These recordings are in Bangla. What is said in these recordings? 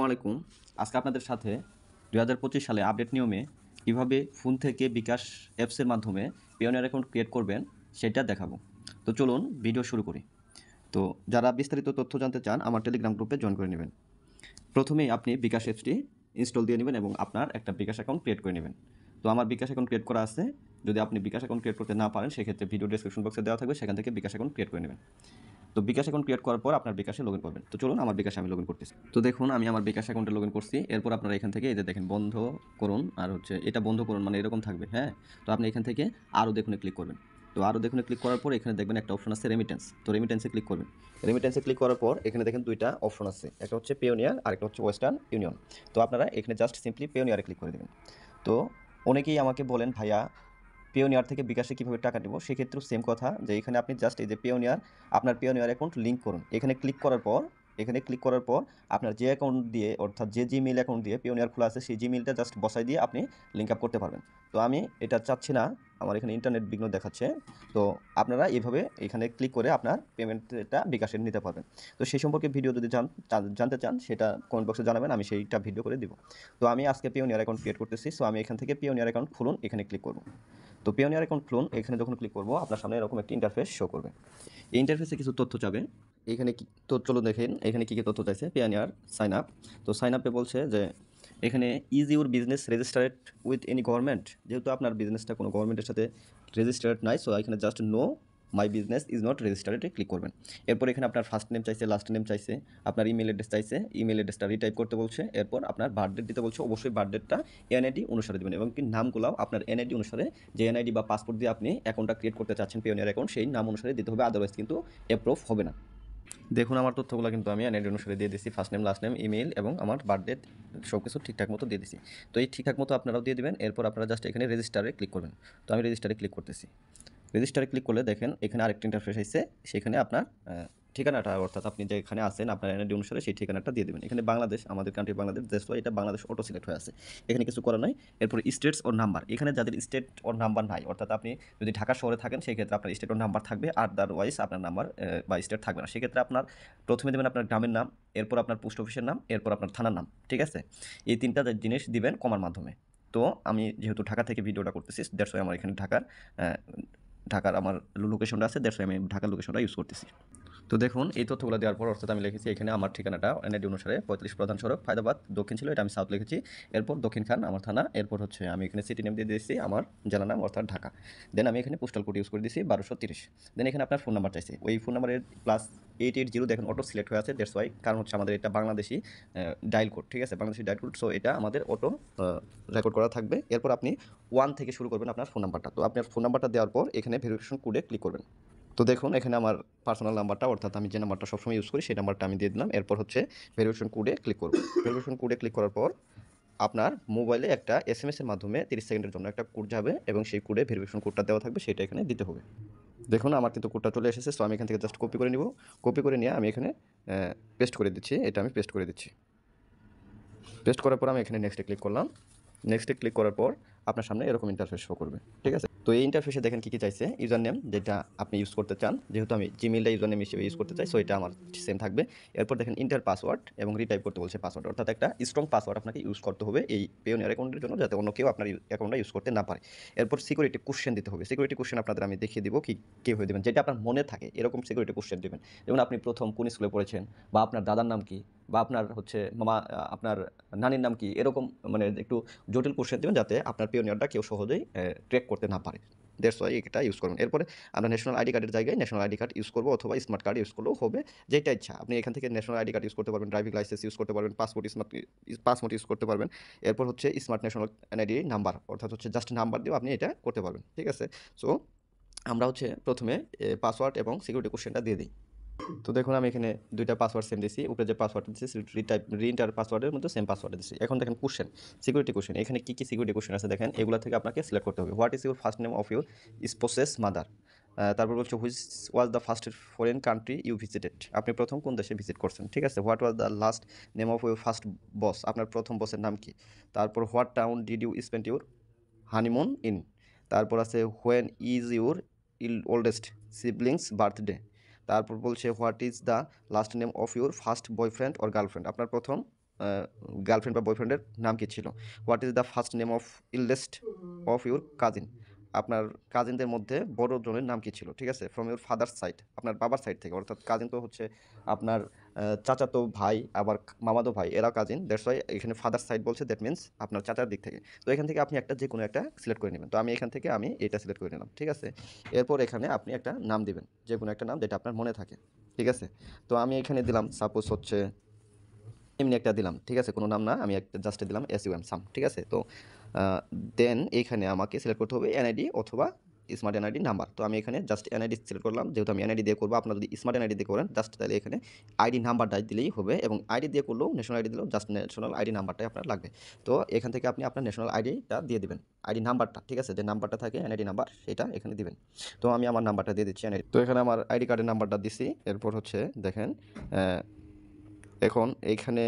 আলাইকুম। আজকে আপনাদের সাথে ২০২৫ সালে আপডেট নিয়মে কীভাবে ফোন থেকে বিকাশ অ্যাপসের মাধ্যমে পিওনিয়ার অ্যাকাউন্ট ক্রিয়েট করবেন সেটা দেখাবো। তো চলুন ভিডিও শুরু করি। তো যারা বিস্তারিত তথ্য জানতে চান আমার টেলিগ্রাম গ্রুপে জয়েন করে নেবেন। প্রথমেই আপনি বিকাশ অ্যাপসটি ইনস্টল দিয়ে নেবেন এবং আপনার একটা বিকাশ অ্যাকাউন্ট ক্রিয়েট করে নেবেন। তো আমার বিকাশ অ্যাকাউন্ট ক্রিয়েট করা আছে। যদি আপনি বিকাশ অ্যাকাউন্ট ক্রিয়েট করতে না পারেন সেক্ষেত্রে ভিডিও ডেসক্রিপশন বক্সে দেওয়া থাকবে, সেখান থেকে বিকাশ অ্যাকাউন্ট ক্রিয়েট করে নেবেন। তো বিকাশ অ্যাকাউন্ট ক্রিয়েট করার পর আপনার বিকাশে লগইন করবেন। তো চলুন আমার বিকাশে আমি লগইন করতেছি। তো দেখুন আমি আমার বিকাশ অ্যাকাউন্টে লগইন করছি। এরপর আপনারা এখান থেকে এই যে দেখেন বন্ধ করুন, আর হচ্ছে এটা বন্ধ করুন মানে এরকম থাকবে, হ্যাঁ। তো আপনি এখান থেকে আরও দেখুনে ক্লিক করবেন। তো আরও দেখুনে ক্লিক করার পর এখানে দেখবেন একটা অপশন আছে রেমিটেন্স। তো রেমিটেন্সে ক্লিক করবেন। রেমিটেন্সে ক্লিক করার পর এখানে দেখেন দুইটা অপশন আছে, একটা হচ্ছে পেওনিয়ার আর একটা হচ্ছে ওয়েস্টার্ন ইউনিয়ন। তো আপনারা এখানে জাস্ট সিম্পলি পেওনিয়ারে ক্লিক করে দেবেন। তো অনেকেই আমাকে বলেন ভাইয়া পেওনিয়ার থেকে বিকাশে কীভাবে টাকা দেবো, সেক্ষেত্রেও সেম কথা যে এখানে আপনি জাস্ট এই যে পেওনিয়ার আপনার পেওনিয়ার অ্যাকাউন্ট লিঙ্ক করুন। এখানে ক্লিক করার পর আপনার যে অ্যাকাউন্ট দিয়ে অর্থাৎ যে জিমেইল অ্যাকাউন্ট দিয়ে পেওনিয়ার খোলা আছে সেই জিমেইলটা জাস্ট বসাই দিয়ে আপনি লিঙ্ক আপ করতে পারবেন। তো আমি এটা চাচ্ছি না, আমার এখানে ইন্টারনেট বিঘ্ন দেখাচ্ছে। তো আপনারা এইভাবে এখানে ক্লিক করে আপনার পেমেন্টটা বিকাশে নিতে পারবেন। তো সেই সম্পর্কে ভিডিও যদি জানতে চান সেটা কমেন্ট বক্সে জানাবেন, আমি সেইটা ভিডিও করে দিব। তো আমি আজকে পেওনিয়ার অ্যাকাউন্ট ক্রিয়েট করতেছি। সো আমি এখান থেকে পেওনিয়ার অ্যাকাউন্ট খুলুন, এখানে ক্লিক করব। তো পেওনিয়ার অ্যাকাউন্ট খুলুন, এখানে যখন ক্লিক করব আপনার সামনে এরকম একটি ইন্টারফেস শো করবে। এই ইন্টারফেসে কিছু তথ্য চাবে। এখানে কি তো চলো দেখেন এখানে কী তথ্য চাইছে। Payoneer sign up. তো সাইন আপে বলছে যে এখানে is your business registered with any government. যেহেতু আপনার বিজনেসটা কোনো গভর্নমেন্টের সাথে রেজিস্টার্ড নাই, সো এখানে just no my business is not রেজিস্টার্ডে ক্লিক করবেন। এরপর এখানে আপনার ফার্স্ট নেম চাইছে, লাস্ট নেম চাইছে, আপনার ইমেল অ্যাড্রেস চাইছে, ইমেল অ্যাড্রেসটা রিটাইপ করতে বলছে। এরপর আপনার বার্থডেট দিতে বলছে, অবশ্যই বার্থডেটটা এনআইডি অনুসারে দেবেন এবং কি নামগুলাও আপনার এনআইডি অনুসারে, যে এনআইডি বা পাসপোর্ট দিয়ে আপনি অ্যাকাউন্টটা ক্রিয়েট করতে চাচ্ছেন পেওনিয়ার অ্যাকাউন্ট, সেই নাম অনুসারে দিতে হবে, আদারওয়াইজ কিন্তু অ্যাপ্রুভ হবে না। দেখুন আমার তথ্যগুলো কিন্তু আমি এনআইডি অনুসারে দিয়ে দিচ্ছি, first name, last name, email এবং আমার বার্থডেট সব কিছু ঠিকঠাক মতো দিয়ে দিচ্ছি। তো এই ঠিকঠাক মতো আপনারাও দিয়ে দেবেন। এরপর আপনারা জাস্ট এখানে রেজিস্টারে ক্লিক করবেন। তো আমি রেজিস্টারে ক্লিক করতেছি। রেজিস্টারে ক্লিক করলে দেখেন এখানে আরেকটা ইন্টারফেস আসছে, সেখানে আপনার ঠিকানাটা অর্থাৎ আপনি যেখানে আছেন আপনার এনআইডি অনুসারে সেই ঠিকানাটা দিয়ে দেবেন। এখানে বাংলাদেশ, আমাদের কান্ট্রি বাংলাদেশ, দেশ এটা বাংলাদেশ অটো সিলেক্ট হয়ে আছে, এখানে কিছু করার নাই। এরপর স্টেটস ওর নাম্বার, এখানে যাদের স্টেট ওর নাম্বার নাই, অর্থাৎ আপনি যদি ঢাকা শহরে থাকেন সেই ক্ষেত্রে আপনার স্টেট ওর নাম্বার থাকবে, আদারওয়াইজ আপনার নাম্বার বা স্টেট থাকবে না। সেক্ষেত্রে আপনার প্রথমে দেবেন আপনার গ্রামের নাম, এরপর আপনার পোস্ট অফিসের নাম, এরপর আপনার থানার নাম, ঠিক আছে। এই তিনটা জিনিস দিবেন কমার মাধ্যমে। তো আমি যেহেতু ঢাকা থেকে ভিডিওটা করতেছি, দ্যাটস ওয়াই আমার এখানে ঢাকার আমার লোকেশনটা আছে, দ্যাটস ওয়াই আমি ঢাকার লোকেশনটা ইউজ করতেছি। তো দেখুন এই তথ্যগুলো দেওয়ার পর অর্থাৎ আমি লিখেছি এখানে আমার ঠিকানাটা এনআইডি অনুসারে 45 প্রধান সড়ক ফায়দাবাদ দক্ষিণ ছিল, এটা আমি সাউথ লিখেছি। এরপর দক্ষিণ খান আমার থানা, এরপর হচ্ছে আমি এখানে সিটি নেম দিয়ে দিয়েছি আমার জেলা নাম অর্থাৎ ঢাকা। দেন আমি এখানে পোস্টাল কোড ইউজ করে দিয়েছি 1230। দেন এখানে আপনার ফোন নাম্বার চাইছে, ওই ফোন নাম্বারের +880 দেখেন অটো সিলেক্ট হয়ে আছে, দ্যাটস ওয়াই, কারণ হচ্ছে আমাদের এটা বাংলাদেশি ডায়াল কোড, ঠিক আছে, বাংলাদেশি ডায়াল কোড, সো এটা আমাদের অটো রেকর্ড করা থাকবে। এরপর আপনি 1 থেকে শুরু করবেন আপনার ফোন নাম্বারটা। তো আপনার ফোন নাম্বারটা দেওয়ার পর এখানে ভেরিফিকেশন কোডে ক্লিক করবেন। তো দেখুন এখানে আমার পার্সোনাল নাম্বারটা অর্থাৎ আমি যে নাম্বারটা সবসময় ইউজ করি সেই নাম্বারটা আমি দিয়ে দিলাম। এরপর হচ্ছে ভেরিফিকেশন কোডে ক্লিক করব। ভেরিফিকেশন কোডে ক্লিক করার পর আপনার মোবাইলে একটা এসএমএসের মাধ্যমে 30 সেকেন্ডের জন্য একটা কোড যাবে এবং সেই কোডে ভেরিফিকেশন কোডটা দেওয়া থাকবে, সেটা এখানে দিতে হবে। দেখুন আমার কিন্তু কোডটা চলে এসেছে, সো আমি এখান থেকে জাস্ট কপি করে নিব। কপি করে নিয়ে আমি এখানে পেস্ট করে দিচ্ছি, এটা আমি পেস্ট করে দিচ্ছি। পেস্ট করার পর আমি এখানে নেক্সটে ক্লিক করলাম। নেক্সটে ক্লিক করার পর আপনার সামনে এরকম ইন্টারফেস শো করবে, ঠিক আছে। তো এই ইন্টারফেসে দেখেন কী চাইছে, ইউজার নেম যেটা আপনি ইউজ করতে চান, যেহেতু আমি জিমেইলটা ইউজার নেম হিসেবে ইউজ করতে চাই, সো এটা আমার সেম থাকবে। এরপর দেখেন ইন্টার পাসওয়ার্ড এবং রিটাইপ করতে বলছে পাসওয়ার্ড, অর্থাৎ একটা স্ট্রং পাসওয়ার্ড আপনাকে ইউজ করতে হবে এই পেওনিয়ার অ্যাকাউন্টের জন্য, যাতে অন্য কেউ আপনার অ্যাকাউন্টটা ইউজ করতে না পারে। এরপর সিকিউরিটি কোশ্চেন দিতে হবে। সিকিউরিটি কোশ্চেন আপনাদের আমি দেখিয়ে দিব কীভাবে দেবেন, যেটা আপনার মনে থাকে এরকম সিকিউরিটি কোশ্চেন দেবেন। যেমন আপনি প্রথম কোন স্কুলে পড়েছেন, বা আপনার দাদার নাম কি, বা আপনার হচ্ছে আপনার নানির নাম কি, এরকম মানে একটু জটিল কোশ্চেন দেবেন যাতে আপনার পেওনিয়ারটা কেউ সহজেই ট্র্যাক করতে না পারে। দ্যাটস ওয়াই এটা ইউজ করবেন। এরপরে আমরা ন্যাশনাল আইডি কার্ডের জায়গায় ন্যাশনাল আইডি কার্ড ইউজ করবো অথবা স্মার্ট কার্ড ইউজ করলেও হবে, যেটা ইচ্ছা। আপনি এখান থেকে ন্যাশনাল আইডি কার্ড ইউজ করতে পারবেন, ড্রাইভিং লাইসেন্স ইউজ করতে পারবেন, পাসপোর্ট ইউজ করতে পারবেন। এরপর হচ্ছে স্মার্ট ন্যাশনাল এনআইডি নাম্বার, অর্থাৎ হচ্ছে জাস্ট নাম্বার দিয়েও আপনি এটা করতে পারবেন, ঠিক আছে। সো আমরা হচ্ছে প্রথমে পাসওয়ার্ড এবং সিকিউরিটি কোশ্চেনটা দিয়ে দিই। তো দেখুন আমি এখানে দুইটা পাসওয়ার্ড সেম দিয়েছি, উপরে যে পাসওয়ার্ড দিয়েছি রিএন্টার পাসওয়ার্ডের মধ্যে সেম পাসওয়ার্ড দিয়েছি। এখন দেখেন কোশ্চেন, সিকিউরিটি কোশ্চেন, এখানে কী সিকিউরিটি কোশ্চেন আছে দেখেন, এগুলো থেকে আপনাকে সিলেক্ট করতে হবে। What is your first name of your spouse's mother. তারপর বলছে which was the first foreign country you visited, আপনি প্রথম কোন দেশে ভিজিট করছেন, ঠিক আছে। What was the last name of your first boss, আপনার প্রথম বসের নাম কি। তারপর what town did you spend your honeymoon in. তারপর আছে when is your oldest sibling's birthday. তারপর বলছে what is the last name of your first boyfriend or girlfriend, আপনার প্রথম গার্লফ্রেন্ড বা বয়ফ্রেন্ডের নাম কী ছিল। What is the first name of eldest of your cousin, আপনার কাজিনদের মধ্যে বড় জনের নাম কী ছিল, ঠিক আছে, ফ্রম ইউর ফাদার্স সাইড, আপনার বাবার সাইড থেকে, অর্থাৎ কাজিন তো হচ্ছে আপনার চাচাতো ভাই আবার মামাতো ভাই, এরাও কাজিন, দ্যাটস ওয়াই এখানে ফাদার সাইড বলছে, দ্যাট মিনস আপনার চাচার দিক থেকে। তো এখান থেকে আপনি একটা যে কোনো একটা সিলেক্ট করে নেবেন। তো আমি এখান থেকে এটা সিলেক্ট করে নিলাম, ঠিক আছে। এরপর এখানে আপনি একটা নাম দিবেন, যে কোনো একটা নাম যেটা আপনার মনে থাকে, ঠিক আছে। তো আমি এখানে দিলাম সাপোজ হচ্ছে এমনি একটা দিলাম, ঠিক আছে, কোনো নাম না, আমি একটা জাস্ট দিলাম SUM সাম, ঠিক আছে। তো দেন এইখানে আমাকে সিলেক্ট করতে হবে এনআইডি অথবা স্মার্ট এনআইডি নাম্বার। তো আমি এখানে জাস্ট এনআইডি সিলেক্ট করলাম, যেহেতু আমি এনআইডি দিয়ে করবো। আপনারা যদি স্মার্ট এনআইডি দিয়ে করেন জাস্ট তাহলে এখানে আইডি নাম্বারটাই দিলেই হবে, এবং আইডি দিয়ে করলেও ন্যাশনাল আইডি দিলেও জাস্ট ন্যাশনাল আইডি নাম্বারটাই আপনার লাগবে। তো এখান থেকে আপনি আপনার ন্যাশনাল আইডিটা দিয়ে দিবেন, আইডি নাম্বারটা, ঠিক আছে, যে নাম্বারটা থাকে এনআইডি নাম্বার সেটা এখানে দিবেন। তো আমি আমার নাম্বারটা দিয়ে দিচ্ছি এনআইডি। তো এখানে আমার আইডি কার্ডের নাম্বারটা দিছি। এরপর হচ্ছে দেখেন এখন এইখানে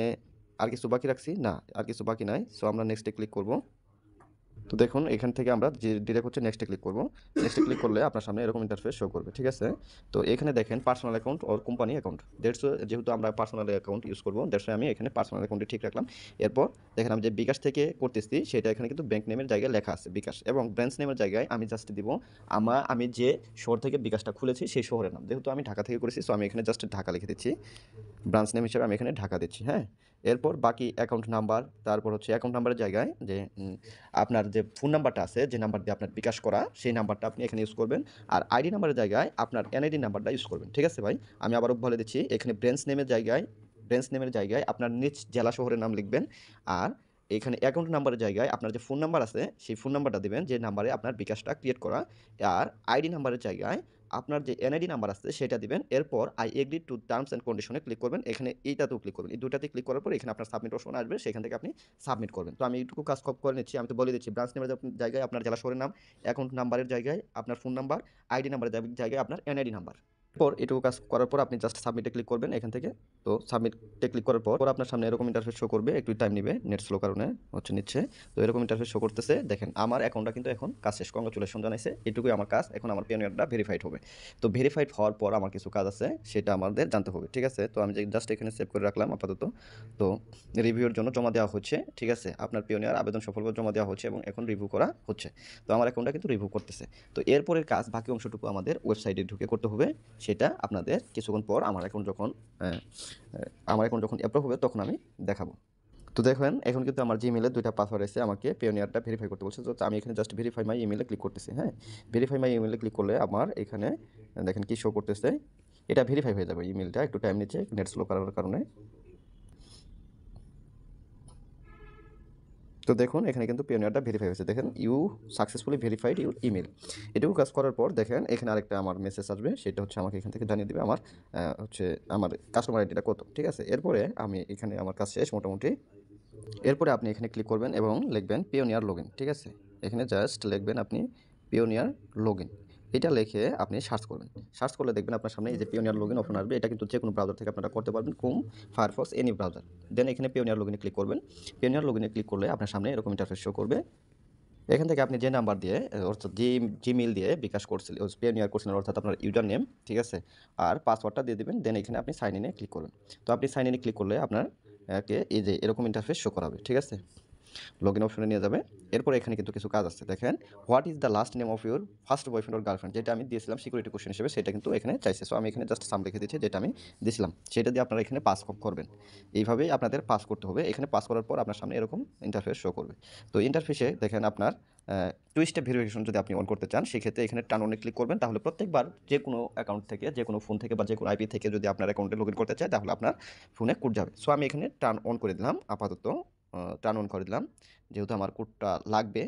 আর কিছু বাকি রাখছি না, আর কিছু বাকি নাই। সো আমরা নেক্সটে ক্লিক করব। তো দেখুন এখান থেকে আমরা যে ডিরেক্ট হচ্ছে নেক্সটে ক্লিক করব। নেক্সটে ক্লিক করলে আপনার সামনে এরকম ইন্টারফেস শো করবে, ঠিক আছে। তো এখানে দেখেন personal account or company account, যেহেতু আমরা পার্সোনাল অ্যাকাউন্ট ইউজ করবো, দ্যাটস আমি এখানে পার্সোনাল অ্যাকাউন্টে ঠিক রাখলাম। এরপর দেখেন আমি যে বিকাশ থেকে করতেছি সেটা এখানে কিন্তু ব্যাংক নেমের জায়গায় লেখা আছে বিকাশ, এবং ব্রাঞ্চ নেমের জায়গায় আমি জাস্ট দিব আমি যে শহর থেকে বিকাশটা খুলেছি সেই শহরের নাম। যেহেতু আমি ঢাকা থেকে করেছি, সো আমি এখানে জাস্ট ঢাকা লিখে দিচ্ছি, ব্রাঞ্চ নেম হিসেবে আমি এখানে ঢাকা দিচ্ছি, হ্যাঁ। এরপর বাকি অ্যাকাউন্ট নাম্বার, তারপর হচ্ছে অ্যাকাউন্ট নাম্বারের জায়গায় যে আপনার যে ফোন নাম্বারটা আছে, যে নাম্বার দিয়ে আপনার বিকাশ করা, সেই নাম্বারটা আপনি এখানে ইউজ করবেন। আর আইডি নাম্বারের জায়গায় আপনার এনআইডি নাম্বারটা ইউজ করবেন, ঠিক আছে ভাই। আমি আবারও বলে দিচ্ছি, এখানে ব্রাঞ্চ নেমের জায়গায় আপনার নিজ জেলা শহরের নাম লিখবেন। আর এখানে অ্যাকাউন্ট নাম্বারের জায়গায় আপনার যে ফোন নাম্বার আছে সেই ফোন নাম্বারটা দিবেন, যে নাম্বারে আপনার বিকাশটা ক্রিয়েট করা। আর আইডি নাম্বারের জায়গায় আপনার যে এনআইডি নাম্বার আছে সেটা দিবেন। এরপর I agree to terms and কন্ডিশনে ক্লিক করবেন। এখানে এইটাতেও ক্লিক করবেন, এই দুটাতে ক্লিক করার পর এখানে আপনার সাবমিট অপশন আসবে, সেখান থেকে আপনি সাবমিট করবেন। তো আমি এইটুকু কাজ করে নিচ্ছি। আমি তো বলে দিচ্ছি, ব্রাঞ্চ নেমের জায়গায় আপনার জেলা শহরের নাম, অ্যাকাউন্ট নাম্বারের জায়গায় আপনার ফোন নাম্বার, আইডি নাম্বারের জায়গায় আপনার এনআইডি নাম্বার। এরপর এটুকু কাজ করার পর আপনি জাস্ট সাবমিটে ক্লিক করবেন এখান থেকে। তো সাবমিটে ক্লিক করার পর আপনার সামনে এরকম ইন্টারফেস শো করবে, একটু টাইম নেবে, নেট স্লো কারণে হচ্ছে নিচ্ছে। তো এরকম ইন্টারফেস শো করতেছে, দেখেন আমার অ্যাকাউন্টটা কিন্তু এখন কাজ শেষ, কংগ্রাচুলেশন জানাইছে, এটুকুই আমার কাজ। এখন আমার পেওনিয়ারটা ভেরিফাইড হবে। তো ভেরিফাইড হওয়ার পর আমার কিছু কাজ আছে, সেটা আমাদের জানতে হবে, ঠিক আছে। তো আমি জাস্ট এখানে সেভ করে রাখলাম আপাতত। তো রিভিউর জন্য জমা দেওয়া হচ্ছে, ঠিক আছে, আপনার পেওনিয়ার আবেদন সফলভাবে জমা দেওয়া হচ্ছে এবং এখন রিভিউ করা হচ্ছে। তো আমার অ্যাকাউন্টটা কিন্তু রিভিউ করতেছে। তো এরপরের কাজ বাকি অংশটুকু আমাদের ওয়েবসাইটে ঢুকে করতে হবে, সেটা আপনাদের কিছুক্ষণ পর আমার অ্যাকাউন্ট যখন অ্যাপ্রুভ হবে তখন আমি দেখাবো। তো দেখেন এখন কিন্তু আমার জিমেলে দুইটা পাসওয়ার্ড এসে আমাকে পেওনিয়ারটা ভেরিফাই করতে বলছে। তো আমি এখানে জাস্ট ভেরিফাই মাই ইমেলে ক্লিক করতেছি, হ্যাঁ। ভেরিফাই মাই ইমেলে ক্লিক করলে আমার এখানে দেখেন কি শো করতেছে, এটা ভেরিফাই হয়ে যাবে। ইমেলটা একটু টাইম নিচ্ছে নেট স্লো করার কারণে। তো দেখুন এখানে কিন্তু পেওনিয়ারটা ভেরিফাই হয়েছে, দেখেন you successfully verified your email. এটুকু কাজ করার পর দেখেন এখানে আরেকটা আমার মেসেজ আসবে, সেটা হচ্ছে আমাকে এখান থেকে জানিয়ে দেবে আমার হচ্ছে আমার কাস্টমার আইডিটা কত, ঠিক আছে। এরপরে আমি এখানে আমার কাজ শেষ মোটামুটি। এরপরে আপনি এখানে ক্লিক করবেন এবং লিখবেন পিওনিয়ার লগইন, ঠিক আছে। এখানে জাস্ট লিখবেন আপনি পিওনিয়ার লগইন, এটা লিখে আপনি সার্চ করবেন। সার্চ করলে দেখবেন আপনার সামনে এই যে পিওনিয়ার লগইন ওপেন আসবে। এটা কিন্তু যে কোনো ব্রাউজার থেকে আপনারা করতে পারবেন, ক্রোম, ফায়ারফক্স, এনি ব্রাউজার। দেন এখানে পিওনিয়ার লগইনে ক্লিক করবেন। পিওনিয়ার লগইনে ক্লিক করলে আপনার সামনে এরকম ইন্টারফেস শো করবে। এখান থেকে আপনি যে নাম্বার দিয়ে অর্থাৎ জিমেইল দিয়ে বিকাশ করছিলেন, পেওনিয়ার করছিলেন, অর্থাৎ আপনার ইউজার নেম, ঠিক আছে, আর পাসওয়ার্ডটা দিয়ে দেবেন। দেন এখানে আপনি সাইন ইনে ক্লিক করবেন। তো আপনি সাইন ইনে ক্লিক করলে আপনার এই যে এরকম ইন্টারফেস শো করাবে, ঠিক আছে, লগইন অপশনে নিয়ে যাবে। এরপর এখানে কিন্তু কিছু কাজ আছে, দেখেন what is the last name of your first boyfriend or girlfriend, যেটা আমি দিয়েছিলাম সিকিউরিটি কোশ্চেন হিসেবে, সেটা কিন্তু এখানে চাইছে। সো আমি এখানে জাস্ট সাম লিখে দিচ্ছি, যেটা আমি দিয়েছিলাম সেটা দিয়ে আপনারা এখানে পাস করবেন। এইভাবেই আপনাদের পাস করতে হবে। এখানে পাস করার পর আপনার সামনে এরকম ইন্টারফেস শো করবে। তো ইন্টারফেসে দেখেন আপনার টু স্টেপ ভেরিফিকেশন যদি আপনি অন করতে চান, সেক্ষেত্রে এখানে টার্ন অনে ক্লিক করবেন। তাহলে প্রত্যেকবার যে কোনো অ্যাকাউন্ট থেকে, যে কোনো ফোন থেকে বা যে কোনো আইপি থেকে যদি আপনার অ্যাকাউন্টে লগ ইন করতে চায়, তাহলে আপনার ফোনে কোড যাবে। সো আমি এখানে টার্ন অন করে দিলাম আপাতত, টার্ন অন করে দিলাম, যেহেতু আমার কোডটা লাগবে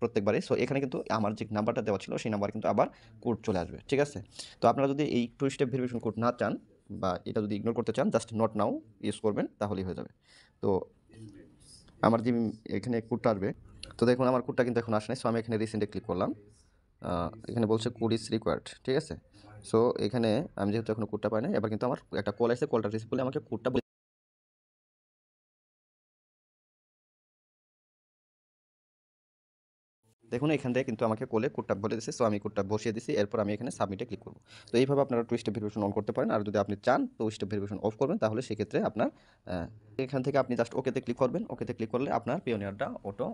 প্রত্যেকবারে। সো এখানে কিন্তু আমার যে নাম্বারটা দেওয়া ছিল সেই নাম্বার কিন্তু আবার কোড চলে আসবে, ঠিক আছে। তো আপনারা যদি এই টু স্টেপ ভেরিফিকেশন কোড না চান বা এটা যদি ইগনোর করতে চান, জাস্ট নট নাও ইউজ করবেন, তাহলেই হয়ে যাবে। তো আমার যে এখানে কোডটা আসবে, তো দেখুন আমার কোডটা কিন্তু এখন আসে নাই। সো আমি এখানে রিসেন্টে ক্লিক করলাম, এখানে বলছে কোড ইজ রিকোয়ার্ড, ঠিক আছে। সো এখানে আমি যেহেতু এখনো কোডটা পাই না, এবার কিন্তু আমার একটা কল আসছে, কলটা রিসিভ করলে আমাকে কোডটা দেখুন এখান থেকে কিন্তু আমাকে কোলে কোডটা বলে দিচ্ছে, সো আমি কোডটা বসিয়ে দিছি, এরপর আমি এখানে সাবমিটে ক্লিক করব। তো এইভাবে আপনারা টু স্টেপ ভেরিফিকেশন অন করতে পারেন। আর যদি আপনি চান টু স্টেপ ভেরিফিকেশন অফ করবেন, তাহলে সেক্ষেত্রে আপনার এখান থেকে আপনি জাস্ট ওকেতে ক্লিক করবেন। ওকেতে ক্লিক করলে আপনার পিওনিয়ারটা auto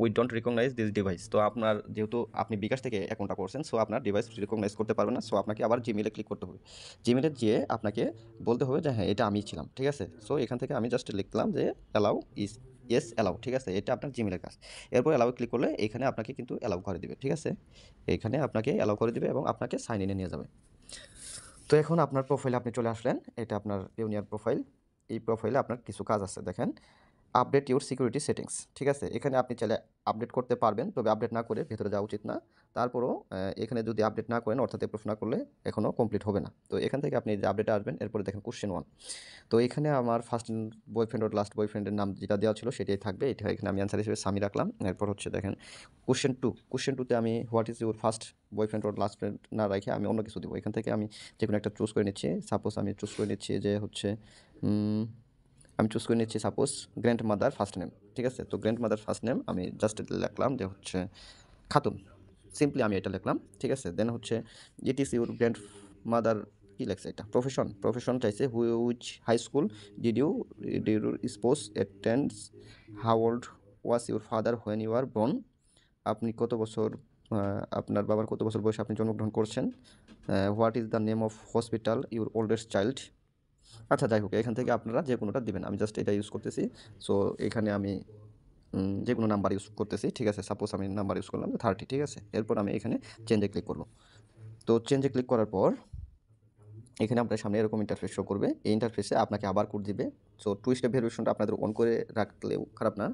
we don't recognize this device. তো আপনার যেহেতু আপনি বিকাশ থেকে অ্যাকাউন্টটা করছেন, সো আপনার ডিভাইস রিকগনাইজ করতে পারবে না। সো আপনাকে আবার জিমেলে ক্লিক করতে হবে। জিমেলে যেয়ে আপনাকে বলতে হবে যে হ্যাঁ এটা আমিই ছিলাম, ঠিক আছে। সো এখান থেকে আমি জাস্ট লিখলাম যে অ্যালাউ ইস ইয়েস অ্যালাউ, ঠিক আছে, এটা আপনার জিমেলের কাজ। এরপর অ্যালাউ ক্লিক করলে এখানে আপনাকে কিন্তু অ্যালাউ করে দিবে, ঠিক আছে। এখানে আপনাকে অ্যালাউ করে দিবে এবং আপনাকে সাইন ইনে নিয়ে যাবে। তো এখন আপনার প্রোফাইলে আপনি চলে আসলেন, এটা আপনার পিওনিয়ার প্রোফাইল। এই প্রোফাইলে আপনার কিছু কাজ আছে, দেখেন আপডেট ইউর সিকিউরিটি সেটিংস, ঠিক আছে। এখানে আপনি চাইলে আপডেট করতে পারবেন, তবে আপডেট না করে ভেতরে যাওয়া উচিত না। তারপরও এখানে যদি আপডেট না করেন, অর্থাৎ অ্যাপ্রুভ না করলে এখনও কমপ্লিট হবে না। তো এখান থেকে আপনি যে আপডেটে আসবেন, এরপরে দেখেন কোশ্চেন 1। তো এখানে আমার ফার্স্ট বয়ফ্রেন্ড আর লাস্ট বয়ফ্রেন্ডের নাম যেটা দেওয়া ছিল সেটাই থাকবে, এটা এখানে আমি অ্যান্সার হিসেবে সামি রাখলাম। এরপর হচ্ছে দেখেন কোশ্চেন 2। কোশ্চেন 2তে আমি what is your first boyfriend আর লাস্ট ফ্রেন্ড না রেখে আমি অন্য কিছু দেবো। এখান থেকে আমি যে কোনো একটা চুজ করে নিচ্ছি। সাপোজ আমি চুজ করে নিচ্ছি যে হচ্ছে আমি চুজ করে নিচ্ছি suppose grand mother first name, ঠিক আছে। তো গ্র্যান্ড মাদার ফার্স্ট নেম আমি জাস্ট লিখলাম যে হচ্ছে খাতুন, সিম্পলি আমি এটা লিখলাম, ঠিক আছে। দেন হচ্ছে it is your grandmother, কী লেখছে এটা, প্রফেশন চাইছে which high school did you spouse attends, how old was your father when you are born, আপনি কত বছর আপনার বাবার কত বছর বয়সে আপনি জন্মগ্রহণ করছেন, what is the name of hospital your oldest child. আচ্ছা যাই হোক, এখান থেকে আপনারা যে কোনোটা দিবেন, আমি জাস্ট এটা ইউজ করতেছি। সো এখানে আমি যে কোনো নাম্বার ইউজ করতেছি, ঠিক আছে। সাপোজ আমি নাম্বার ইউজ করলাম 30, ঠিক আছে। এরপর আমি এখানে চেঞ্জে ক্লিক করব। তো চেঞ্জে ক্লিক করার পর এখানে আপনার সামনে এরকম ইন্টারফেস শো করবে। এই ইন্টারফেসে আপনাকে আবার কোড দিবে। সো টু স্টেপ ভেরিফিকেশনটা আপনাদের অন করে রাখলেও খারাপ না,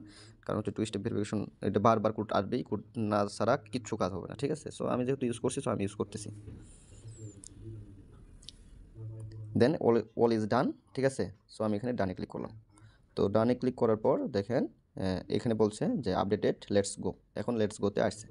কারণ হচ্ছে টু স্টেপ ভেরিফিকেশন এটা বারবার কোড আসবেই, কোড না ছাড়া কিচ্ছু কাজ হবে না, ঠিক আছে। সো আমি যেহেতু ইউজ করছি, সো আমি ইউজ করতেছি। দেন অল ইজ ডান, ঠিক আছে। সো আমি এখানে ডানে ক্লিক করলাম। তো ডানে ক্লিক করার পর দেখেন এখানে বলছে যে আপডেটেড, লেটস গো। এখন লেটস গোতে আসছে,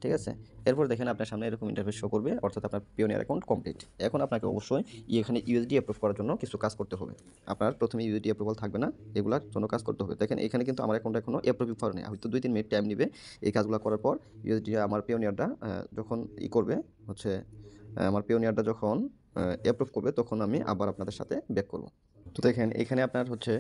ঠিক আছে। এরপর দেখেন আপনার সামনে এরকম ইন্টারফেস শো করবে, অর্থাৎ আপনার পিওনিয়ার অ্যাকাউন্ট কমপ্লিট। এখন আপনাকে অবশ্যই এখানে ইউএসডি অ্যাপ্রুভ করার জন্য কিছু কাজ করতে হবে। আপনার প্রথমে ইউএসডি অ্যাপ্রুভাল থাকবে না, এগুলোর জন্য কাজ করতে হবে। দেখেন এখানে কিন্তু আমার অ্যাকাউন্ট এখনও অ্যাপ্রুভ করে নেই, হয়তো 2-3 মিনিট টাইম নেবে। এই কাজগুলো করার পর ইউএসডি আমার পিওনিয়ারটা যখন করবে হচ্ছে আমার পিওনিয়ারটা যখন অ্যাপ্রুভ করবে, তখন আমি আবার আপনাদের সাথে ব্যাক করব। তো দেখেন এখানে আপনার হচ্ছে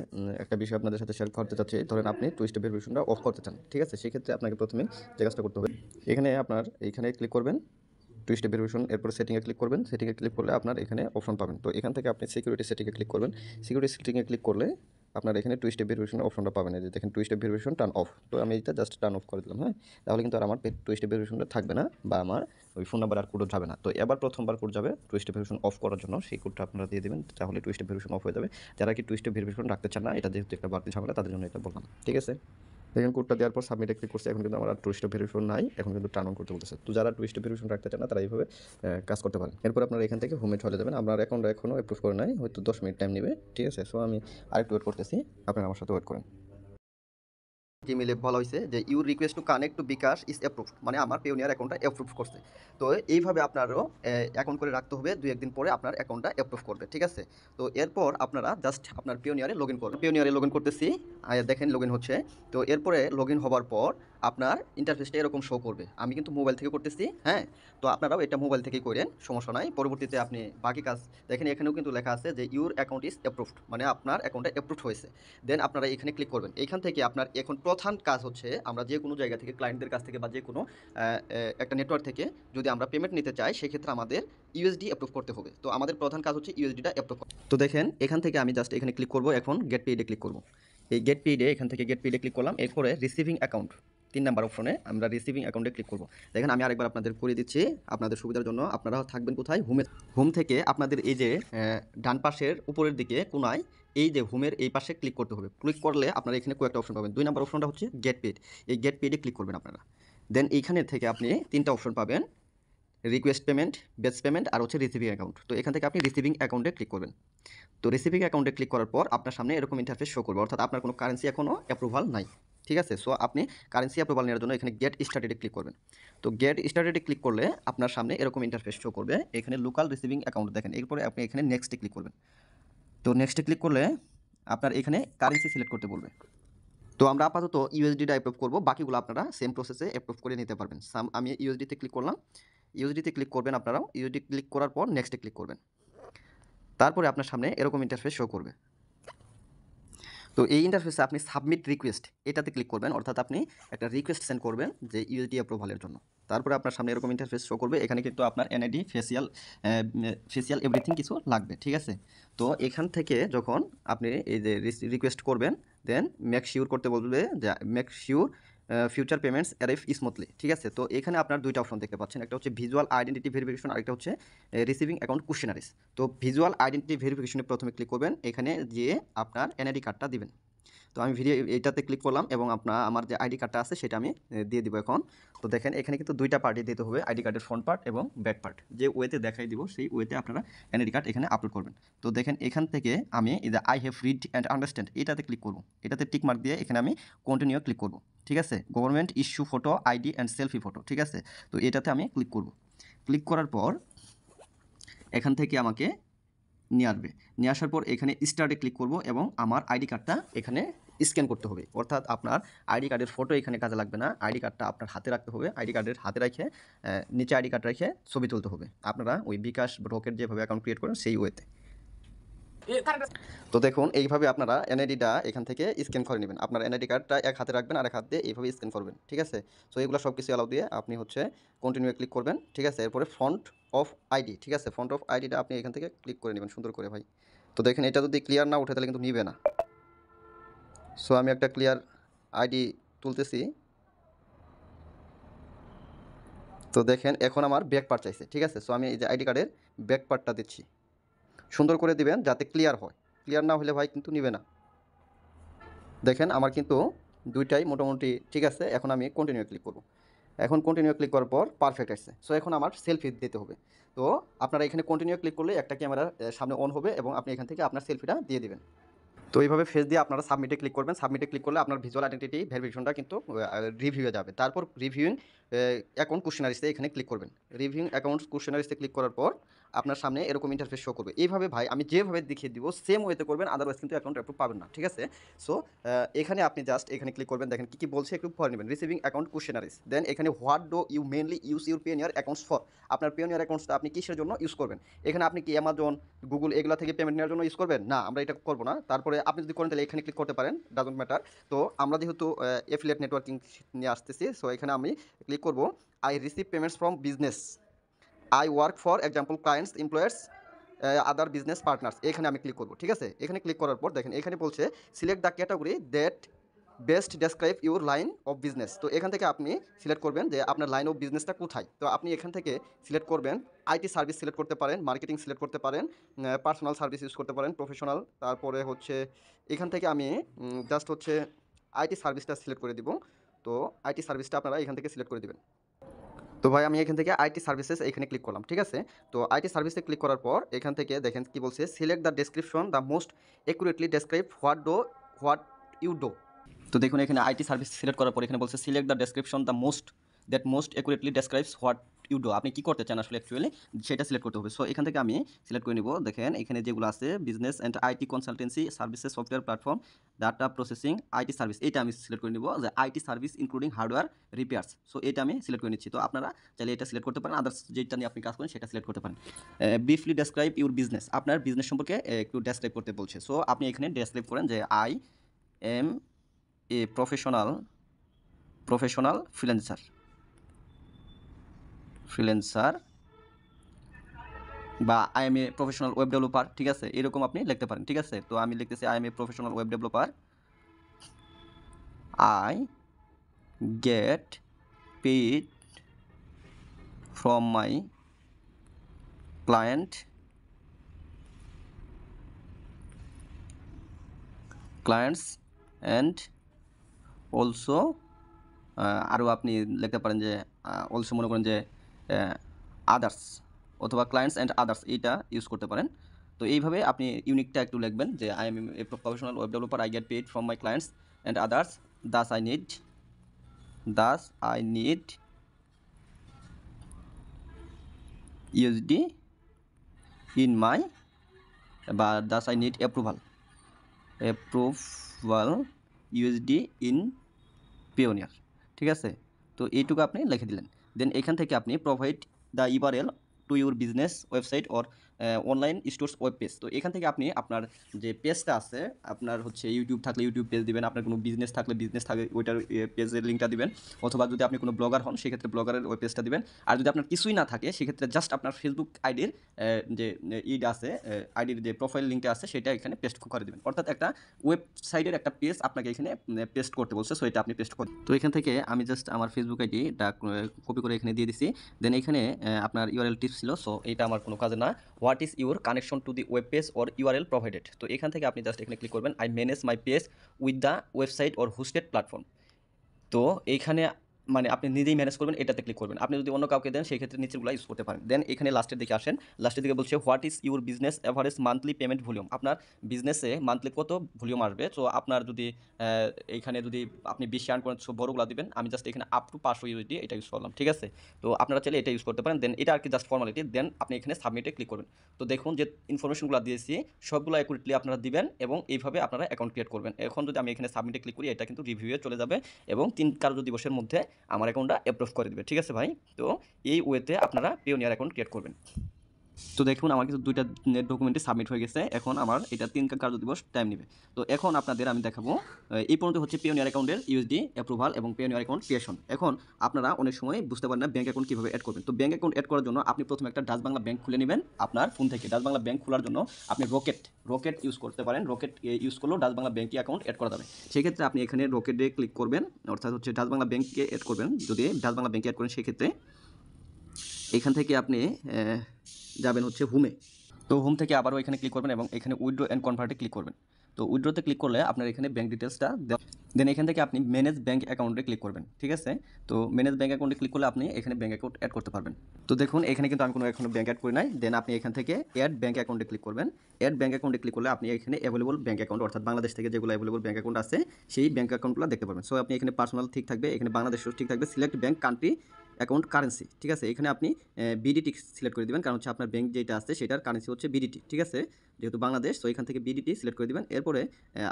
একটা বিষয় আপনাদের সাথে শেয়ার করতে চাচ্ছি। ধরেন আপনি টু স্টেপ ভেরিফিকেশনটা অফ করতে চান, ঠিক আছে। সেক্ষেত্রে আপনাকে প্রথমে যে কাজটা করতে হবে, এখানে আপনার এইখানে ক্লিক করবেন টু স্টেপ ভেরিফিকেশন, এরপর সেটিংয়ে ক্লিক করবেন। সেটিংয়ে ক্লিক করলে আপনার এখানে অপশন পাবেন। তো এখান থেকে আপনি সিকিউরিটি সেটিংয়ে ক্লিক করবেন। সিকিউরিটি সেটিংয়ে ক্লিক করলে আপনার এখানে টু স্টেপ ভেরিফিকেশনের অপশনটা পাবেন। এই যে দেখেন two step verification turn off. তো আমি এটা জাস্ট টার্ন অফ করে দিলাম, হ্যাঁ। তাহলে কিন্তু আর আমার টু স্টেপ ভেরিফিকেশনটা থাকবে না, বা আমার ওই ফোন নাম্বার আর কোডও যাবে না। তো এবার প্রথমবার কোড যাবে টু স্টেপ ভেরিফিকেশন অফ করার জন্য, সেই কোডটা আপনারা দিয়ে দেবেন, তাহলে টু স্টেপ ভেরিফিকেশন অফ হয়ে যাবে। যারা কি টু স্টেপ ভেরিফিকেশন রাখতে চান না, এটা যেহেতু একটা বাড়তি ঝামেলা, তাদের জন্য এটা বললাম, ঠিক আছে। দেখেন কোডটা দেওয়ার পর সাবমিটে ক্লিক করছে। এখন কিন্তু আমার আর টু স্টেপ ভেরিফিকেশন নাই, এখন কিন্তু টার্ন অন করতে বলতেছে। তো যারা টু স্টেপ ভেরিফিকেশন রাখতে চান না, তারা এইভাবে কাজ করতে পারেন। এরপর আপনারা এখান থেকে হোমে চলে যাবেন। আপনার অ্যাকাউন্ট এখনও অ্যাপ্রুভ করে নাই, হয়তো 10 মিনিট টাইম নেবে, ঠিক আছে। সো আমি আরেকটু ওয়েট করতেছি, আপনারা আমার সাথে ওয়েট করেন। জিমেলে বলা হয়েছে যে your request to connect to bKash is approved, মানে আমার পেওনিয়ার অ্যাকাউন্টটা অ্যাপ্রুভ করছে। তো এইভাবে আপনারও অ্যাকাউন্ট করে রাখতে হবে, 2-1 দিন পরে আপনার অ্যাকাউন্টটা অ্যাপ্রুভ করবে, ঠিক আছে। তো এরপর আপনারা জাস্ট আপনার পেওনিয়ারে লগ ইন করবেন। পেওনিয়ারে লগ ইন করতেছি, দেখেন লগ ইন হচ্ছে। তো এরপরে লগ ইন হওয়ার পর আপনার ইন্টারফেসটা এরকম শো করবে। আমি কিন্তু মোবাইল থেকে করতেছি, হ্যাঁ। তো আপনারাও এটা মোবাইল থেকেই করেন, সমস্যা নাই। পরবর্তীতে আপনি বাকি কাজ দেখেন, এখানেও কিন্তু লেখা আছে যে ইউর অ্যাকাউন্ট ইজ অ্যাপ্রুভড, মানে আপনার অ্যাকাউন্টটা অ্যাপ্রুভড হয়েছে। দেন আপনারা এখানে ক্লিক করবেন। এইখান থেকে আপনার এখন প্রধান কাজ হচ্ছে, আমরা যে কোনো জায়গা থেকে ক্লায়েন্টদের কাছ থেকে বা যে কোনো একটা নেটওয়ার্ক থেকে যদি আমরা পেমেন্ট নিতে চাই, সেক্ষেত্রে আমাদের ইউএসডি অ্যাপ্রুভ করতে হবে। তো আমাদের প্রধান কাজ হচ্ছে ইউএসডিটা অ্যাপ্রুভ করা। তো দেখেন এখান থেকে আমি জাস্ট এখানে ক্লিক করব, এখন গেট পেইডে ক্লিক করব। এই গেট পেইডে, এখান থেকে গেট পেইডে ক্লিক করলাম। এরপরে রিসিভিং অ্যাকাউন্ট 3 নাম্বার অপশনে আমরা রিসিভিং অ্যাকাউন্টে ক্লিক করব। দেখেন আমি আরেকবার আপনাদের করে দিচ্ছি আপনাদের সুবিধার জন্য। আপনারা থাকবেন কোথায়, হোম থেকে আপনাদের এই যে ডান পাশের উপরের দিকে কোনায় এই যে হোমের এই পাশে ক্লিক করতে হবে। ক্লিক করলে আপনারা এখানে কয়েকটা অপশন পাবেন। 2 নাম্বার অপশনটা হচ্ছে গেট পেইড। এই গেট পেইডে ক্লিক করবেন আপনারা। দেন এইখানে থেকে আপনি 3টা অপশন পাবেন, রিকোয়েস্ট পেমেন্ট, বেস পেমেন্ট আর হচ্ছে রিসিভিং অ্যাকাউন্ট। তো এখান থেকে আপনি রিসিভিং অ্যাকাউন্টে ক্লিক করবেন। তো রিসিভিং অ্যাকাউন্টে ক্লিক করার পর আপনার সামনে এরকম ইন্টারফেস শো করবে, অর্থাৎ আপনার কোনো কারেন্সি এখনও অ্যাপ্রুভাল নাই, ঠিক আছে। সো আপনি কারেন্সি অ্যাপ্রুভাল নেওয়ার জন্য এখানে গেট স্টার্টেডে ক্লিক করবেন। তো গেট স্টার্টেডে ক্লিক করলে আপনার সামনে এরকম ইন্টারফেস শো করবে। এখানে লোকাল রিসিভিং অ্যাকাউন্ট দেখেন, এরপরে আপনি এখানে নেক্সটে ক্লিক করবেন। তো নেক্সটে ক্লিক করলে আপনার এখানে কারেন্সি সিলেক্ট করতে বলবে। তো আমরা আপাতত ইউএসডিটা অ্যাপ্রুভ করব, বাকিগুলো আপনারা সেম প্রসেসে অ্যাপ্রুভ করে নিতে পারবেন। আমি ইউএসডিতে ক্লিক করলাম, ইউএসডিতে ক্লিক করবেন আপনারাও, ইউএসডি ক্লিক করার পর নেক্সটে ক্লিক করবেন। তারপরে আপনার সামনে এরকম ইন্টারফেস শো করবে। তো এই ইন্টারফেসে আপনি সাবমিট রিকোয়েস্ট এটাতে ক্লিক করবেন, অর্থাৎ আপনি একটা রিকোয়েস্ট সেন্ড করবেন যে ইউএসডি অ্যাপ্রুভালের জন্য। তারপরে আপনার সামনে এরকম ইন্টারফেস শো করবে। এখানে কিন্তু আপনার এনআইডি, ফেসিয়াল এভরিথিং কিছু লাগবে, ঠিক আছে। তো এখান থেকে যখন আপনি এই যে রিকোয়েস্ট করবেন, দেন মেক শিওর করতে বলবে যে make sure future payments arrive smoothly, ঠিক আছে। তো এখানে আপনার দুইটা অপশন দেখতে পাচ্ছেন, একটা হচ্ছে ভিজুয়াল আইডেন্টিটি ভেরিফিকেশন, আরেকটা হচ্ছে রিসিভিং অ্যাকাউন্ট কোশ্চেনারিজ। তো ভিজুয়াল আইডেন্টিটি ভেরিফিকেশনে প্রথমে ক্লিক করবেন, এখানে গিয়ে আপনার এনআইডি কার্ডটা দিবেন। তো আমি এইটাতে ক্লিক করলাম এবং আমার যে আইডি কার্ডটা আছে সেটা আমি দিয়ে দিব এখন। তো দেখেন এখানে কিন্তু দুইটা পার্টি দিতে হবে, আইডি কার্ডের ফ্রন্ট পার্ট এবং ব্যাক পার্ট। যে ওয়েতে দেখাই দিব সেই ওয়েতে আপনারা এনআইডি কার্ড এখানে আপলোড করবেন। তো দেখেন এখান থেকে আমি এই যে I have read and understand এটাতে ক্লিক করব, এটাতে টিক মার্ক দিয়ে এখানে আমি কন্টিনিউ ক্লিক করব, ঠিক আছে। Government issue photo ID and selfie photo, ঠিক আছে। তো এটাতে আমি ক্লিক করব। ক্লিক করার পর এখান থেকে আমাকে নিয়ে আসবে, নিয়ে আসার পর এখানে স্টার্টে ক্লিক করব এবং আমার আইডি কার্ডটা এখানে স্ক্যান করতে হবে, অর্থাৎ আপনার আইডি কার্ডের ফটো এখানে কাজে লাগবে না, আইডি কার্ডটা আপনার হাতে রাখতে হবে। আইডি কার্ডের হাতে রেখে নিচে আইডি কার্ড রেখে ছবি তুলতে হবে, আপনারা ওই বিকাশ রকেট যেভাবে অ্যাকাউন্ট ক্রিয়েট করেন সেই ওয়েতে। তো দেখুন এইভাবে আপনারা এনআইডিটা এখান থেকে স্ক্যান করে নেবেন। আপনার এনআইডি কার্ডটা এক হাতে রাখবেন আর এক হাত দিয়ে এইভাবে স্ক্যান করবেন, ঠিক আছে। সো এগুলো সব কিছু অ্যালাউ দিয়ে আপনি হচ্ছে কন্টিনিউ ক্লিক করবেন, ঠিক আছে। এরপরে ফ্রন্ট অফ আইডি, ঠিক আছে, ফ্রন্ট অফ আইডিটা আপনি এখান থেকে ক্লিক করে নেবেন সুন্দর করে ভাই। তো দেখেন এটা যদি ক্লিয়ার না ওঠে তাহলে কিন্তু নিবে না। সো আমি একটা ক্লিয়ার আইডি তুলতেছি। তো দেখেন এখন আমার ব্যাক পার্ট চাইছে, ঠিক আছে। সো আমি এই যে আইডি কার্ডের ব্যাক পার্টটা দিচ্ছি, সুন্দর করে দিবেন যাতে ক্লিয়ার হয়, ক্লিয়ার না হলে ভাই কিন্তু নিবে না। দেখেন আমার কিন্তু দুইটাই মোটামুটি ঠিক আছে। এখন আমি কন্টিনিউ ক্লিক করব। এখন কন্টিনিউ ক্লিক করার পর পারফেক্ট আসছে। সো এখন আমার সেলফি দিতে হবে। তো আপনারা এখানে কন্টিনিউ ক্লিক করলে একটা ক্যামেরা সামনে অন হবে এবং আপনি এখান থেকে আপনার সেলফিটা দিয়ে দিবেন। তো এইভাবে ফেস দিয়ে আপনারা সাবমিটে ক্লিক করবেন। সাবমিটে ক্লিক করলে আপনার ভিজুয়াল আইডেন্টিটি ভেরিফিকেশনটা কিন্তু রিভিউয়ে যাবে। তারপর রিভিউইং অ্যাকাউন্ট কোশ্চেনারিজে এখানে ক্লিক করবেন। রিভিউইং অ্যাকাউন্ট কোশ্চেনারিজে ক্লিক করার পর আপনার সামনে এরকম ইন্টারফেস শো করবে। এইভাবে ভাই আমি যেভাবে দেখিয়ে দিব সেম ওয়েতে করবেন, আদারওয়াইজ কিন্তু অ্যাকাউন্ট অ্যাপ্রুভ পাবেন না, ঠিক আছে। সো এখানে আপনি জাস্ট এখানে ক্লিক করবেন, দেখেন কী কী বলছে একটু পড়ে নেবেন। রিসিভিং অ্যাকাউন্ট কোশ্চেনারিজ, দেন এখানে what do you mainly use your Payoneer accounts for, আপনার পেনিয়ার অ্যাকাউন্টসটা আপনি কিসের জন্য ইউজ করবেন। এখানে আপনি কি অ্যামাজন, গুগল এগুলো থেকে পেমেন্ট নেওয়ার জন্য ইউজ করবেন? না, আমরা এটা করবো না। তারপরে আপনি যদি করেন তাহলে এখানে ক্লিক করতে পারেন, ডাজন্ট ম্যাটার। তো আমরা যেহেতু অ্যাফিলিয়েট নেটওয়ার্কিং নিয়ে আসতেছি, সো এখানে আমি ক্লিক করব I receive payments from business, I work for example clients, employers, other business partners, এখানে আমি ক্লিক করব, ঠিক আছে। এখানে ক্লিক করার পর দেখেন এখানে বলছে select the category that best describe your line of business. তো এখান থেকে আপনি সিলেক্ট করবেন যে আপনার লাইন অফ বিজনেসটা কোথায়। তো আপনি এখান থেকে সিলেক্ট করবেন আইটি সার্ভিস সিলেক্ট করতে পারেন, মার্কেটিং সিলেক্ট করতে পারেন, পার্সোনাল সার্ভিস ইউজ করতে পারেন, প্রফেশনাল। তারপরে হচ্ছে এখান থেকে আমি জাস্ট হচ্ছে আইটি সার্ভিসটা সিলেক্ট করে দিব। তো আইটি সার্ভিসটা আপনারা এখান থেকে সিলেক্ট করে দিবেন। তো ভাই আমি এখান থেকে আইটি সার্ভিসেস এখানে ক্লিক করলাম, ঠিক আছে। তো আইটি সার্ভিসে ক্লিক করার পর এখান থেকে দেখেন কি বলছে, select the description the most accurately describe what you do. তো দেখুন এখানে আইটি সার্ভিস সিলেক্ট করার পর এখানে বলছে select the description the most accurately describes what you do. আপনি কী করতে চান আসলে অ্যাকচুয়ালি সেটা সিলেক্ট করতে হবে। সো এখান থেকে আমি সিলেক্ট করে নিব। দেখেন এখানে যেগুলো আছে business and IT consultancy services, software platform, data processing, IT service, এইটা আমি সিলেক্ট করে নিব যে IT service including hardware repairs. So এটা আমি সিলেক্ট করে নিচ্ছি। তো আপনারা চাইলে এটা সিলেক্ট করতে পারেন, আদার্স যেটা নিয়ে আপনি কাজ করেন সেটা সিলেক্ট করতে পারেন। ব্রিফলি ডেসক্রাইব ইউর বিজনেস, আপনার বিজনেস সম্পর্কে একটু ডেসক্রাইব করতে বলছে। সো আপনি এখানে ডেসক্রাইব করেন যে I am a professional freelancer বা I am a professional web developer, ঠিক আছে, এরকম আপনি লিখতে পারেন, ঠিক আছে। তো আমি লিখতেছি I am a professional web developer, I get paid from my clients and also, আরও আপনি লিখতে পারেন যে অলসো মনে করেন যে আদার্স, অথবা ক্লায়েন্টস অ্যান্ড আদার্স এইটা ইউজ করতে পারেন। তো এইভাবে আপনি ইউনিকটা একটু লিখবেন যে I am a professional web developer, I get paid from my clients and others, thus I need USD in my, বা thus I need approval USD in Payoneer, ঠিক আছে। তো এইটুকু আপনি লিখে দিলেন। দেন এখান থেকে আপনি provide the URL to your business website or online stores web page. তো এখান থেকে আপনি আপনার যে পেজটা আছে, আপনার হচ্ছে ইউটিউব থাকলে ইউটিউব পেজ দিবেন, আপনার কোনো বিজনেস থাকলে বিজনেস থাকলে ওইটার পেজের লিঙ্কটা দিবেন, অথবা যদি আপনি কোনো ব্লগার হন সেক্ষেত্রে ব্লগারের ওয়েব পেজটা দিবেন। আর যদি আপনার কিছুই না থাকে সেক্ষেত্রে জাস্ট আপনার ফেসবুক আইডির যে ইড আছে, আইডির যে প্রোফাইল লিঙ্কটা আছে সেটা এখানে পেস্ট করে দেবেন। অর্থাৎ একটা ওয়েবসাইটের একটা পেজ আপনাকে এখানে পেস্ট করতে বলছে, সো এটা আপনি পেস্ট করুন। তো এখান থেকে আমি জাস্ট আমার ফেসবুক আইডিটা কপি করে এখানে দিয়ে দিছি। দেন এখানে আপনার ইউআরএল টিপস ছিল, সো এটা আমার কোনো কাজে না। What is your connection to the web page or URL provided. তো এখান থেকে আপনি জাস্ট এখানে ক্লিক করবেন, I manage my page with the website or hosted platform. তো এইখানে মানে আপনি নিজেই ম্যানেজ করবেন, এটাতে ক্লিক করবেন। আপনি যদি অন্য কাউকে দেন সেই ক্ষেত্রে নিচেরগুলো ইউজ করতে পারেন। দেন এখানে লাস্টের দিকে আসেন, লাস্টের দিকে বলছে what is your business average monthly payment volume. আপনার বিজনেসে মান্থলি কত ভলিউম আসবে। তো আপনার যদি এইখানে যদি আপনি বেশি আর্ন করেন, সো বড়গুলো দিবেন। আমি জাস্ট এখানে আপ টু 500 ইউএসডি এটা ইউজ করলাম, ঠিক আছে। তো আপনারা চাইলে এটা ইউজ করতে পারেন। দেন এটা আর কি জাস্ট ফর্মালিটি। দেন আপনি এখানে সাবমিটে ক্লিক করবেন। তো দেখুন যে ইনফরমেশনগুলো দিয়েছি সবগুলো অ্যাকুরেটলি আপনারা দিবেন এবং এইভাবে আপনারা অ্যাকাউন্ট ক্রিয়েট করবেন। এখন যদি আমি এখানে সাবমিটে ক্লিক করি, এটা কিন্তু রিভিউয়ে চলে যাবে এবং 3 কার্য দিবসের মধ্যে আমার অ্যাকাউন্টটা অ্যাপ্রুভ করে দেবে, ঠিক আছে ভাই। তো এই ওয়েতে আপনারা পিওনিয়ার অ্যাকাউন্ট ক্রিয়েট করবেন। তো দেখুন আমার কিন্তু 2টা ডকুমেন্টই সাবমিট হয়ে গেছে। এখন আমার এটা 3 কার্য দিবস টাইম নেবে। তো এখন আপনাদের আমি দেখাবো, এই পর্যন্ত হচ্ছে পিওনিয়ার অ্যাকাউন্টের ইউএসডি অ্যাপ্রুভাল এবং পিওনিয়ার অ্যাকাউন্ট ক্রিয়েশন। এখন আপনারা অনেক সময় বুঝতে পারেন না ব্যাঙ্ক অ্যাকাউন্ট কীভাবে অ্যাড করবেন। তো ব্যাঙ্ক অ্যাকাউন্ট অ্যাড করার জন্য আপনি প্রথমে একটা ডাচ বাংলা ব্যাংক খুলে নেবেন আপনার ফোন থেকে। ডাচ বাংলা ব্যাংক খোলার জন্য আপনি রকেট ইউজ করতে পারেন। রকেট ইউজ করলেও ডাচ বাংলা ব্যাংকে অ্যাকাউন্ট অ্যাড করা যাবে। সেক্ষেত্রে আপনি এখানে রকেটে ক্লিক করবেন, অর্থাৎ হচ্ছে ডাচ বাংলা ব্যাংকে অ্যাড করবেন। যদি ডাচ বাংলা ব্যাংকে অ্যাড করেন সেক্ষেত্রে এখান থেকে আপনি যাবেন হচ্ছে হোমে। তো হোম থেকে আবারও এখানে ক্লিক করবেন এবং এখানে উইথড্র অ্যান্ড কনভার্টে ক্লিক করবেন। তো উইথড্রতে ক্লিক করলে আপনার এখানে ব্যাঙ্ক ডিটেলসটা দেন এখান থেকে আপনি ম্যানেজ ব্যাঙ্ক অ্যাকাউন্টে ক্লিক করবেন, ঠিক আছে। তো ম্যানেজ ব্যাঙ্ক অ্যাকাউন্টে ক্লিক করলে আপনি এখানে ব্যাঙ্ক অ্যাকাউন্ট অ্যাড করতে পারবেন। তো দেখুন এখানে কিন্তু আমি কোনো এখনো ব্যাঙ্ক অ্যাড করি নাই। দেন আপনি এখান থেকে অ্যাড ব্যাঙ্ক অ্যাকাউন্টে ক্লিক করবেন। অ্যাড ব্যাঙ্ক অ্যাকাউন্টে ক্লিক করলে আপনি এখানে অ্যাভেলেবল ব্যাঙ্ক অ্যাকাউন্ট, অর্থাৎ বাংলাদেশ থেকে যেগুলো অ্যাভেলেবল ব্যাঙ্ক অ্যাকাউন্ট আছে সেই ব্যাঙ্ক অ্যাকাউন্টগুলো দেখতে পারবেন। সো আপনি এখানে পার্সোনাল ঠিক থাকবে, এখানে বাংলাদেশও ঠিক থাকবে, select bank country account currency, ঠিক আছে। এখানে আপনি বিডিটি সিলেক্ট করে দেবেন, কারণ হচ্ছে আপনার ব্যাঙ্ক যেটা আছে সেটার কারেন্সি হচ্ছে বিডিটি, ঠিক আছে। যেহেতু বাংলাদেশ, তো এখান থেকে বিডিটি সিলেক্ট করে দেবেন। এরপরে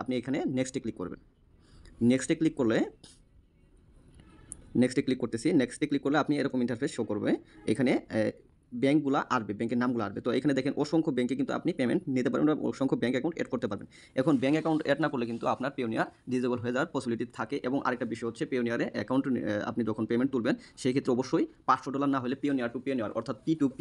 আপনি এখানে নেক্সটে ক্লিক করবেন। নেক্সটে ক্লিক করলে নেক্সটে ক্লিক করলে আপনি এরকম ইন্টারফেস শো করবে। এখানে ব্যাঙ্কগুলো আসবে, ব্যাঙ্কের নামগুলো আসবে। তো এখানে দেখেন অসংখ্য ব্যাঙ্কে কিন্তু আপনি পেমেন্ট নিতে পারবেন এবং অসংখ্য ব্যাঙ্ক অ্যাকাউন্ট অ্যাড করতে পারবেন। এখন ব্যাঙ্ক অ্যাকাউন্ট অ্যাড না করলে কিন্তু আপনার পিওনিয়ার ডিজেবল হয়ে যাওয়ার পসিবিলিটি থাকে। এবং আরেকটা বিষয় হচ্ছে পিওনিয়ারে অ্যাকাউন্ট আপনি যখন পেমেন্ট তুলবেন সেই ক্ষেত্রে অবশ্যই $500 না হলে পিওনিয়ার টু পিওনিয়ার অর্থাৎ P2P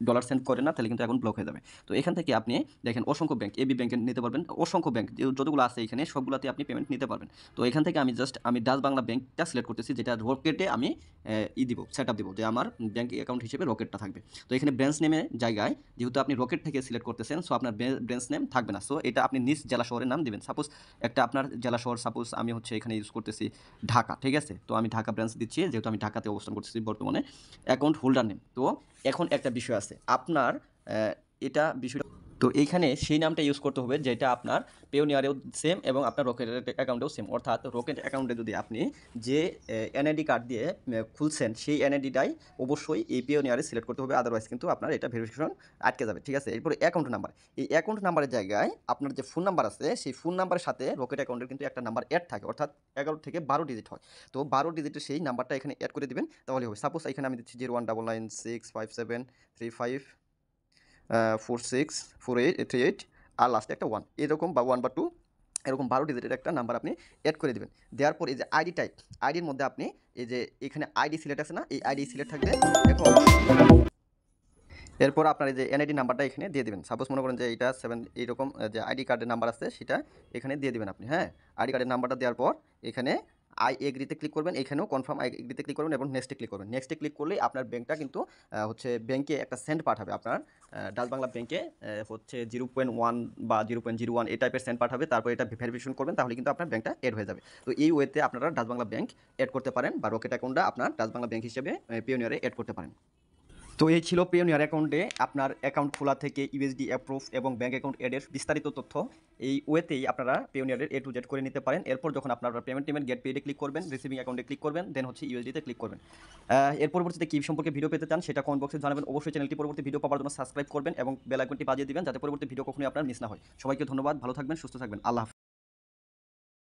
ডলার সেন্ড করে না, তাহলে কিন্তু অ্যাকাউন্ট ব্লক হয়ে যাবে। তো এখান থেকে আপনি দেখেন অসংখ্য ব্যাঙ্ক, এবি ব্যাঙ্কে নিতে পারবেন, অসংখ্য ব্যাঙ্ক যতগুলো আছে এখানে সবগুলোতে আপনি পেমেন্ট নিতে পারবেন। তো এখান থেকে আমি ডাচ বাংলা ব্যাঙ্কটা সিলেক্ট করতেছি, যেটা রকেটে আমি দিব, সেট আপ দিব যে আমার ব্যাঙ্ক অ্যাকাউন্ট হিসেবে রকেটটা থাকবে। তো এখানে ব্রাঞ্চ নেমের জায়গায় যেহেতু আপনি রকেট থেকে সিলেক্ট করতেছেন, সো আপনার ব্রাঞ্চ নেম থাকবে না। সো এটা আপনি নিজ জেলা শহরের নাম দিবেন। সাপোজ একটা আপনার জেলা শহর, সাপোজ আমি হচ্ছে এখানে ইউজ করতেছি ঢাকা, ঠিক আছে। তো আমি ঢাকা ব্রাঞ্চ দিচ্ছি, যেহেতু আমি ঢাকাতে অবস্থান করতেছি বর্তমানে। Account holder name. তো এখন একটা বিষয় আছে, আপনার এটা বিষয়, তো এইখানে সেই নামটা ইউজ করতে হবে যেটা আপনার পেওনিয়ারেও সেম এবং আপনার রকেট অ্যাকাউন্টেও সেম। অর্থাৎ রকেট অ্যাকাউন্টে যদি আপনি যে এনআইডি কার্ড দিয়ে খুলছেন সেই এনআইডিটাই অবশ্যই এই পেওনিয়ারে সিলেক্ট করতে হবে, আদারওয়াইজ কিন্তু আপনার এটা ভেরিফিকেশন আটকে যাবে, ঠিক আছে। এরপরে অ্যাকাউন্ট নাম্বার, এই অ্যাকাউন্ট নাম্বারের জায়গায় আপনার যে ফোন নাম্বার আছে সেই ফোন নাম্বারের সাথে রকেট অ্যাকাউন্টের কিন্তু একটা নাম্বার অ্যাড থাকে, অর্থাৎ 11 থেকে 12 ডিজিট হয়। তো 12 ডিজিটের সেই নাম্বারটা এখানে অ্যাড করে দেবেন, তাহলে হবে। সাপোজ এখানে আমি দিচ্ছি 01996573546483 আর লাস্টে একটা 1 এরকম, বা 1 বা 2 এরকম 12 ডিজিটের একটা নাম্বার আপনি অ্যাড করে দেবেন। দেওয়ার পর এই যে আইডি টাইপ, আইডির মধ্যে আপনি এই যে এখানে আইডি সিলেক্ট আছে না, এই আইডি সিলেক্ট থাকবে। এখন এরপর আপনার এই যে এনআইডি নাম্বারটা এখানে দিয়ে দেবেন। সাপোজ মনে করেন যে এটা 7 এইরকম যে আইডি কার্ডের নাম্বার আছে সেটা এখানে দিয়ে দেবেন আপনি, হ্যাঁ। আইডি কার্ডের নাম্বারটা দেওয়ার পর এখানে আই এগ্রিতে ক্লিক করবেন, এখানেও কনফার্ম আই এগ্রিতে ক্লিক করবেন এবং নেক্সটে ক্লিক করবেন। নেক্সটে ক্লিক করলেই আপনার ব্যাঙ্কটা কিন্তু হচ্ছে ব্যাঙ্কে একটা সেন্ড পাঠাবে। আপনার ডাচ বাংলা ব্যাঙ্কে হচ্ছে 0.1 বা 0.01 এই টাইপের সেন্ড পাঠাবে। তারপর এটা ভেরিফিকেশন করবেন, তাহলে কিন্তু আপনার ব্যাঙ্কটা অ্যাড হয়ে যাবে। তো এই ওয়েতে আপনারা ডাচ বাংলা ব্যাঙ্ক অ্যাড করতে পারেন বা রকেট অ্যাকাউন্টটা আপনার ডাচ বাংলা ব্যাঙ্ক হিসেবে পিওনিয়ারে অ্যাড করতে পারেন। তো এই ছিল পিওনিয়ার অ্যাকাউন্টে আপনার অ্যাকাউন্ট খোলা থেকে ইউএসডি অ্যাপ্রুভ এবং ব্যাঙ্ক অ্যাকাউন্ট এডের বিস্তারিত তথ্য। এই ওয়েতেই আপনারা পিওনিয়ারের A to Z করে নিতে পারেন। এরপর যখন আপনারা পেমেন্ট গেট পেইডে ক্লিক করবেন, রিসিভিং অ্যাকাউন্টে ক্লিক করবেন, দেন হচ্ছে ইউএসডিতে ক্লিক করবেন। এর পরবর্তীতে কী সম্পর্কে ভিডিও পেতে চান সেটা কমেন্ট বক্সে জানাবেন। অবশ্যই চ্যানেলটি পরবর্তী ভিডিও পাওয়ার জন্য সাবস্ক্রাইব করবেন এবং বেল আইকনটি বাজিয়ে দিবেন, যাতে পরবর্তী ভিডিও কখনোই আপনার মিস না হয়। সবাইকে ধন্যবাদ, ভালো থাকবেন, সুস্থ থাকবেন, আল্লাহ হাফেজ।